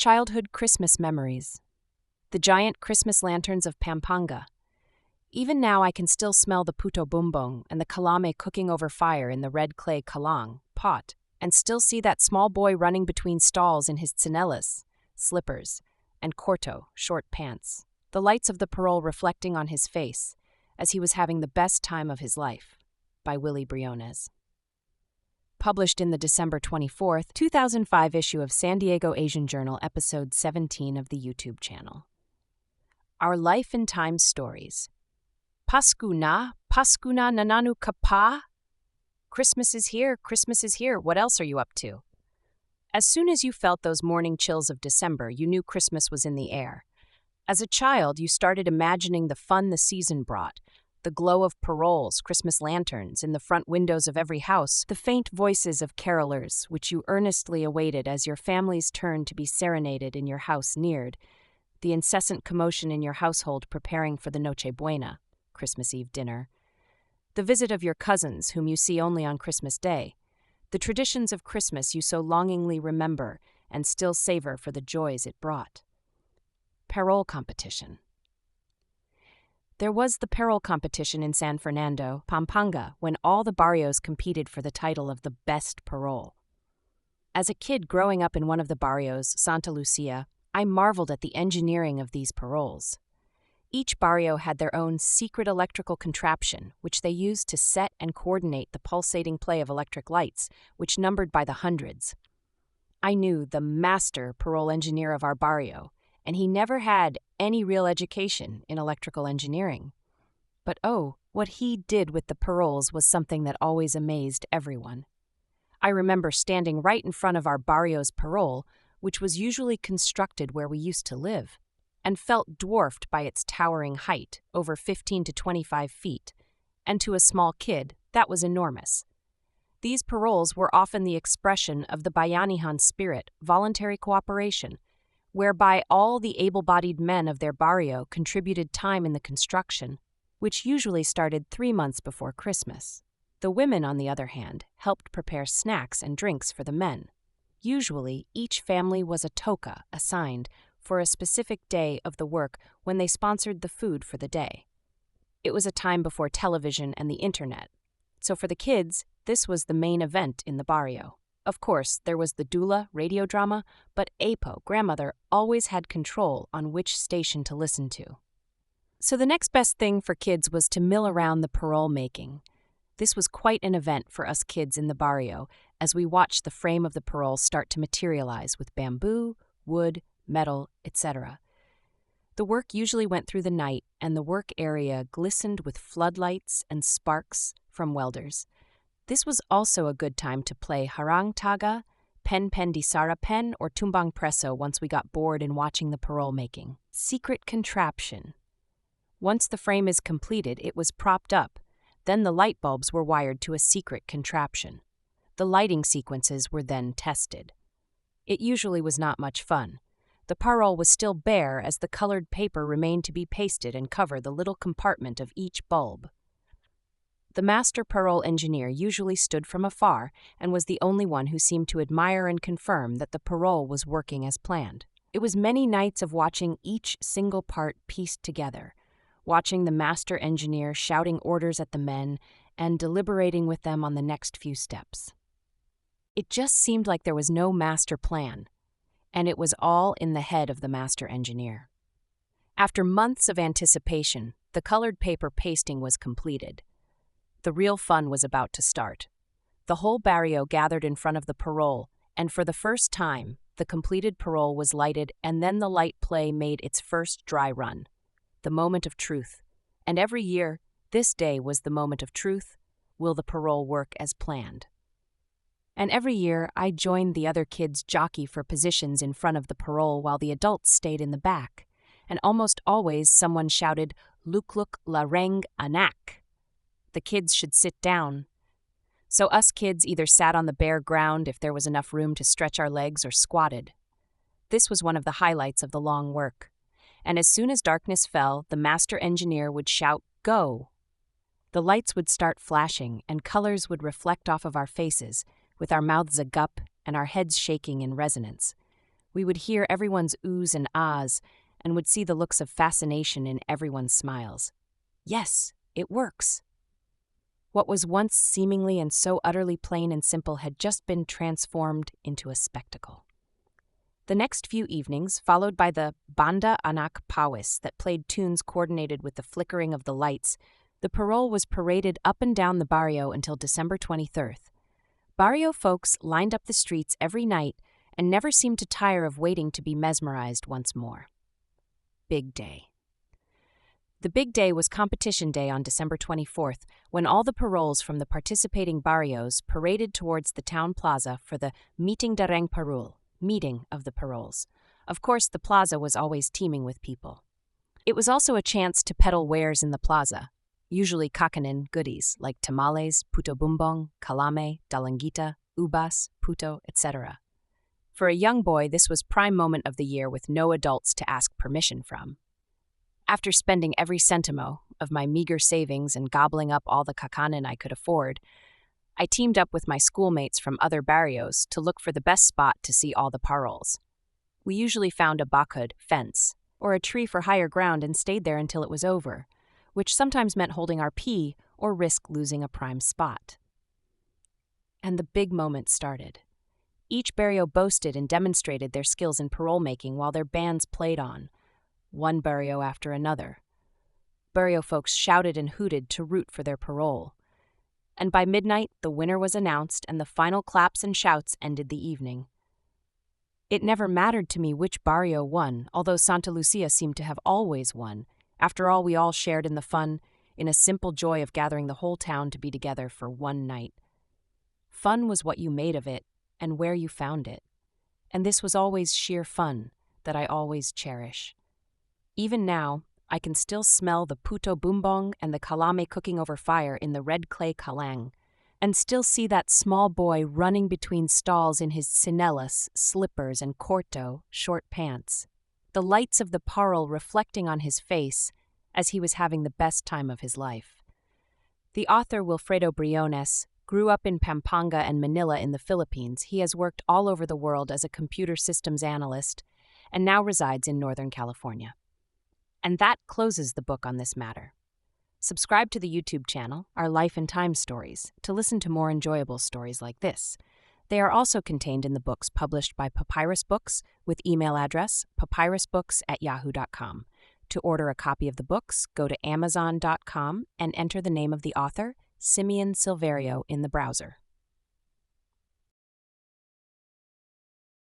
Childhood Christmas memories. The giant Christmas lanterns of Pampanga. Even now I can still smell the puto bumbong and the kalame cooking over fire in the red clay kalang pot, and still see that small boy running between stalls in his tsinelas, slippers, and corto, short pants, the lights of the parole reflecting on his face, as he was having the best time of his life. By Willie Briones. Published in the December 24, 2005 issue of San Diego Asian Journal, episode 17 of the YouTube channel. Our Life and Times Stories. Pasko na nananu ka pa? Christmas is here, what else are you up to? As soon as you felt those morning chills of December, you knew Christmas was in the air. As a child, you started imagining the fun the season brought, the glow of paroles, Christmas lanterns in the front windows of every house, the faint voices of carolers, which you earnestly awaited as your family's turn to be serenaded in your house neared, the incessant commotion in your household preparing for the Noche Buena, Christmas Eve dinner, the visit of your cousins whom you see only on Christmas Day, the traditions of Christmas you so longingly remember and still savor for the joys it brought. Parole competition. There was the parole competition in San Fernando, Pampanga, when all the barrios competed for the title of the best parole. As a kid growing up in one of the barrios, Santa Lucia, I marveled at the engineering of these paroles. Each barrio had their own secret electrical contraption, which they used to set and coordinate the pulsating play of electric lights, which numbered by the hundreds. I knew the master parole engineer of our barrio, and he never had any real education in electrical engineering. But oh, what he did with the paroles was something that always amazed everyone. I remember standing right in front of our barrio's parole, which was usually constructed where we used to live, and felt dwarfed by its towering height, over 15 to 25 feet, and to a small kid, that was enormous. These paroles were often the expression of the Bayanihan spirit, voluntary cooperation, whereby all the able-bodied men of their barrio contributed time in the construction, which usually started 3 months before Christmas. The women, on the other hand, helped prepare snacks and drinks for the men. Usually, each family was a toca assigned for a specific day of the work when they sponsored the food for the day. It was a time before television and the internet, so for the kids, this was the main event in the barrio. Of course, there was the doula radio drama, but Apo, grandmother, always had control on which station to listen to. So the next best thing for kids was to mill around the parole making. This was quite an event for us kids in the barrio, as we watched the frame of the parole start to materialize with bamboo, wood, metal, etc. The work usually went through the night, and the work area glistened with floodlights and sparks from welders. This was also a good time to play harang taga, pen di sara pen, or tumbang preso once we got bored in watching the parole making. Secret contraption. Once the frame is completed, it was propped up. Then the light bulbs were wired to a secret contraption. The lighting sequences were then tested. It usually was not much fun. The parole was still bare as the colored paper remained to be pasted and cover the little compartment of each bulb. The master parole engineer usually stood from afar and was the only one who seemed to admire and confirm that the parole was working as planned. It was many nights of watching each single part pieced together, watching the master engineer shouting orders at the men and deliberating with them on the next few steps. It just seemed like there was no master plan, and it was all in the head of the master engineer. After months of anticipation, the colored paper pasting was completed. The real fun was about to start. The whole barrio gathered in front of the parole, and for the first time, the completed parole was lighted, and then the light play made its first dry run. The moment of truth. And every year, this day was the moment of truth. Will the parole work as planned? And every year, I joined the other kids jockey for positions in front of the parole while the adults stayed in the back. And almost always someone shouted, "Lukluk la reng anak." The kids should sit down. So us kids either sat on the bare ground if there was enough room to stretch our legs or squatted. This was one of the highlights of the long work. And as soon as darkness fell, the master engineer would shout, "Go!" The lights would start flashing and colors would reflect off of our faces, with our mouths agape and our heads shaking in resonance. We would hear everyone's oohs and ahs and would see the looks of fascination in everyone's smiles. Yes, it works. What was once seemingly and so utterly plain and simple had just been transformed into a spectacle. The next few evenings, followed by the Banda Anak Pawis that played tunes coordinated with the flickering of the lights, the parole was paraded up and down the barrio until December 23rd. Barrio folks lined up the streets every night and never seemed to tire of waiting to be mesmerized once more. Big Day. The big day was competition day on December 24th, when all the paroles from the participating barrios paraded towards the town plaza for the Meeting Dareng Parul, meeting of the paroles. Of course, the plaza was always teeming with people. It was also a chance to peddle wares in the plaza, usually kakanin goodies like tamales, puto bumbong, kalame, dalangita, ubas, puto, etc. For a young boy, this was prime moment of the year with no adults to ask permission from. After spending every centimo of my meager savings and gobbling up all the kakanin I could afford, I teamed up with my schoolmates from other barrios to look for the best spot to see all the paroles. We usually found a bakhud fence or a tree for higher ground and stayed there until it was over, which sometimes meant holding our pee or risk losing a prime spot. And the big moment started. Each barrio boasted and demonstrated their skills in parole making while their bands played on, one barrio after another. Barrio folks shouted and hooted to root for their parole. And by midnight, the winner was announced and the final claps and shouts ended the evening. It never mattered to me which barrio won, although Santa Lucia seemed to have always won. After all, we all shared in the fun, in a simple joy of gathering the whole town to be together for one night. Fun was what you made of it and where you found it. And this was always sheer fun that I always cherish. Even now, I can still smell the puto bumbong and the kalame cooking over fire in the red clay kalang, and still see that small boy running between stalls in his tsinelas, slippers, and corto, short pants, the lights of the parole reflecting on his face as he was having the best time of his life. The author Wilfredo Briones grew up in Pampanga and Manila in the Philippines. He has worked all over the world as a computer systems analyst and now resides in Northern California. And that closes the book on this matter. Subscribe to the YouTube channel, Our Life and Time Stories, to listen to more enjoyable stories like this. They are also contained in the books published by Papyrus Books with email address papyrusbooks@yahoo.com. To order a copy of the books, go to amazon.com and enter the name of the author, Simeon Silverio, in the browser.